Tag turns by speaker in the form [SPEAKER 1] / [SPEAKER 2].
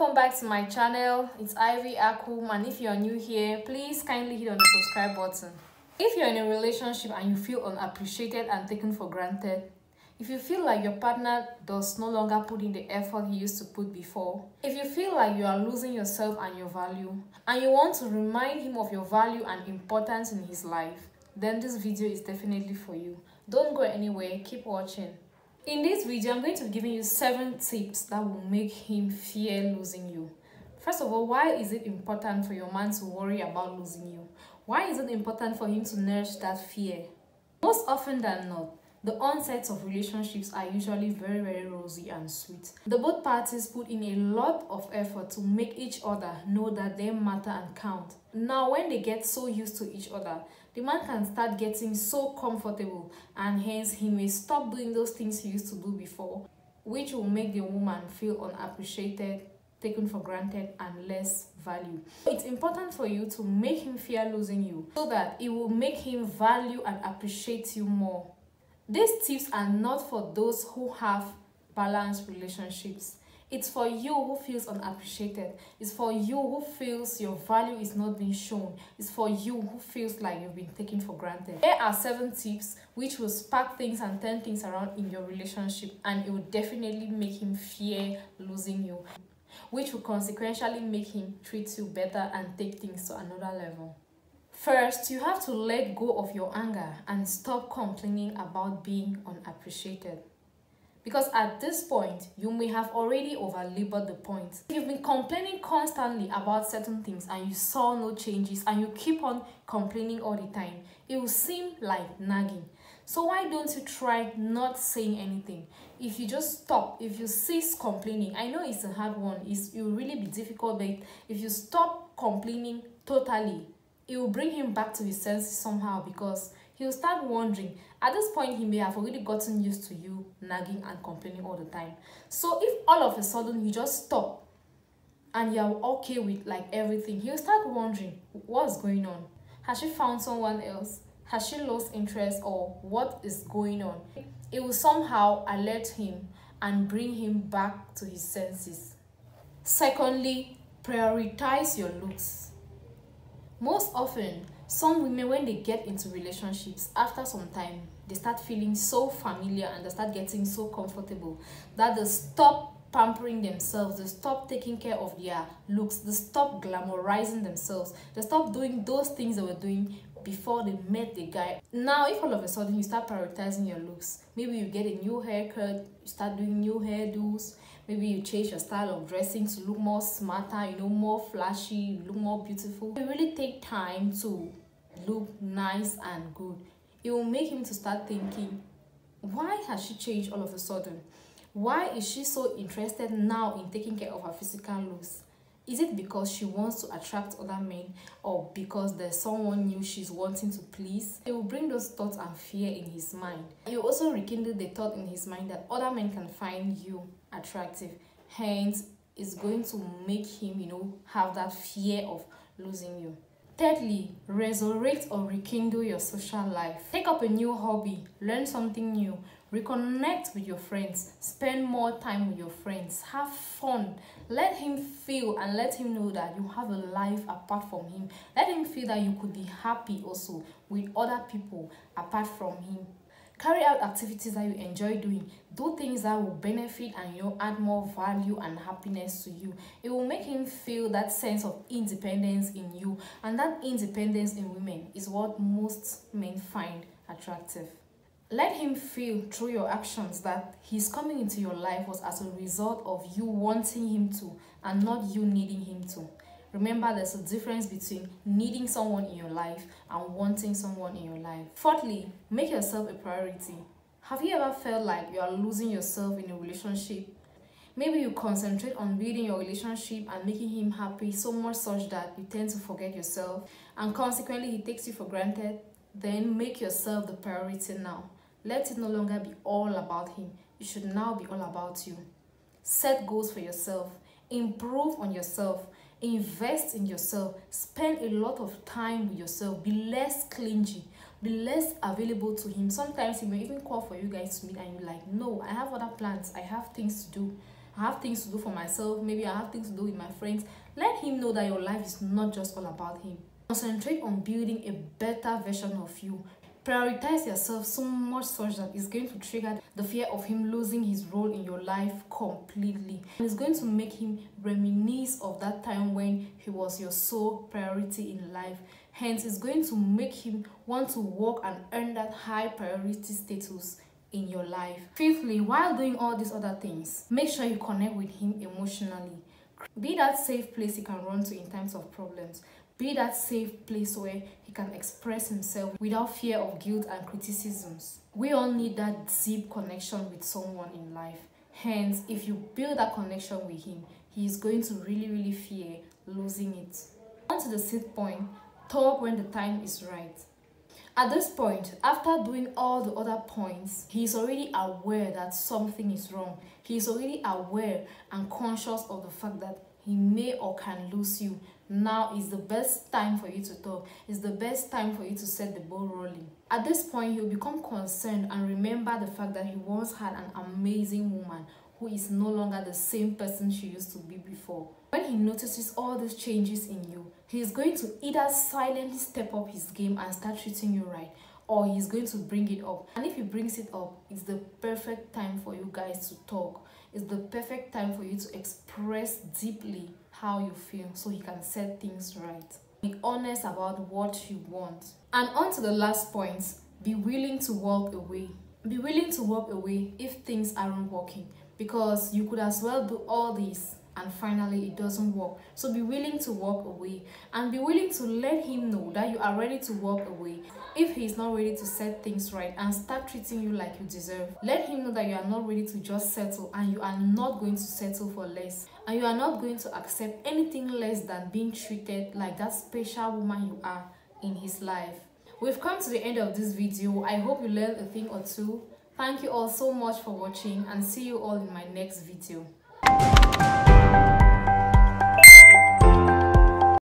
[SPEAKER 1] Welcome back to my channel. It's Ivy Akum, and if you're new here, please kindly hit on the subscribe button. If you're in a relationship and you feel unappreciated and taken for granted, if you feel like your partner does no longer put in the effort he used to put before, if you feel like you are losing yourself and your value, and you want to remind him of your value and importance in his life, then this video is definitely for you. Don't go anywhere, keep watching. In this video, I'm going to be giving you 7 tips that will make him fear losing you. First of all, why is it important for your man to worry about losing you? Why is it important for him to nurse that fear? Most often than not, the onsets of relationships are usually very, very rosy and sweet. The both parties put in a lot of effort to make each other know that they matter and count. Now, when they get so used to each other, the man can start getting so comfortable, and hence he may stop doing those things he used to do before, which will make the woman feel unappreciated, taken for granted, and less valued. It's important for you to make him fear losing you so that it will make him value and appreciate you more. These tips are not for those who have balanced relationships. It's for you who feels unappreciated. It's for you who feels your value is not being shown. It's for you who feels like you've been taken for granted. Here are 7 tips which will spark things and turn things around in your relationship, and it will definitely make him fear losing you, which will consequentially make him treat you better and take things to another level. First, you have to let go of your anger and stop complaining about being unappreciated. Because at this point, you may have already overlabored the point. If you've been complaining constantly about certain things and you saw no changes and you keep on complaining all the time, it will seem like nagging. So why don't you try not saying anything? If you just stop, if you cease complaining, I know it's a hard one, it will really be difficult, but if you stop complaining totally, it will bring him back to his senses somehow, because he'll start wondering. At this point, he may have already gotten used to you nagging and complaining all the time. So if all of a sudden you just stop and you're okay with like everything, he'll start wondering what's going on. Has she found someone else? Has she lost interest, or what is going on? It will somehow alert him and bring him back to his senses. Secondly, prioritize your looks. Most often, some women, when they get into relationships, after some time, they start feeling so familiar and they start getting so comfortable that they stop pampering themselves, they stop taking care of their looks, they stop glamorizing themselves, they stop doing those things they were doing before they met the guy. Now, if all of a sudden you start prioritizing your looks, maybe you get a new haircut, you start doing new hairdos, maybe you change your style of dressing to look more smarter, more flashy, look more beautiful. You really take time to look nice and good. It will make him to start thinking, why has she changed all of a sudden? Why is she so interested now in taking care of her physical looks? Is it because she wants to attract other men, or because there's someone new she's wanting to please? It will bring those thoughts and fear in his mind. It will also rekindle the thought in his mind that other men can find you attractive. Hence, it's going to make him, have that fear of losing you. Thirdly, resurrect or rekindle your social life. Take up a new hobby, learn something new, reconnect with your friends, spend more time with your friends, have fun. Let him feel and let him know that you have a life apart from him. Let him feel that you could be happy also with other people apart from him. Carry out activities that you enjoy doing. Do things that will benefit and add more value and happiness to you. It will make him feel that sense of independence in you, and that independence in women is what most men find attractive. Let him feel through your actions that his coming into your life was as a result of you wanting him to, and not you needing him to. Remember, there's a difference between needing someone in your life and wanting someone in your life. Fourthly, make yourself a priority. Have you ever felt like you are losing yourself in a relationship? Maybe you concentrate on building your relationship and making him happy so much such that you tend to forget yourself, and consequently he takes you for granted. Then make yourself the priority now. Let it no longer be all about him. It should now be all about you. Set goals for yourself. Improve on yourself. Invest in yourself. Spend a lot of time with yourself. Be less clingy. Be less available to him. Sometimes he may even call for you guys to meet and you're like, no, I have other plans. I have things to do. I have things to do for myself, maybe I have things to do with my friends. Let him know that your life is not just all about him. Concentrate on building a better version of you. Prioritize yourself so much such that it's going to trigger the fear of him losing his role in your life completely. And it's going to make him reminisce of that time when he was your sole priority in life. Hence, it's going to make him want to work and earn that high priority status in your life. Fifthly, while doing all these other things, make sure you connect with him emotionally. Be that safe place he can run to in times of problems. Be that safe place where he can express himself without fear of guilt and criticisms. We all need that deep connection with someone in life. Hence, if you build that connection with him, he is going to really fear losing it. On to the sixth point, talk when the time is right. At this point, after doing all the other points, he is already aware that something is wrong. He is already aware and conscious of the fact that he may or can lose you. Now is the best time for you to talk. It's the best time for you to set the ball rolling. At this point, he'll become concerned and remember the fact that he once had an amazing woman who is no longer the same person she used to be before. When he notices all these changes in you, he is going to either silently step up his game and start treating you right, or he's going to bring it up. And if he brings it up, it's the perfect time for you guys to talk. It's the perfect time for you to express deeply how you feel so he can set things right. Be honest about what you want. And on to the last point, be willing to walk away. Be willing to walk away if things aren't working, because you could as well do all this and finally it doesn't work. So be willing to walk away and be willing to let him know that you are ready to walk away. If he is not ready to set things right and start treating you like you deserve, let him know that you are not ready to just settle, and you are not going to settle for less, and you are not going to accept anything less than being treated like that special woman you are in his life. We've come to the end of this video. I hope you learned a thing or two. Thank you all so much for watching, and see you all in my next video.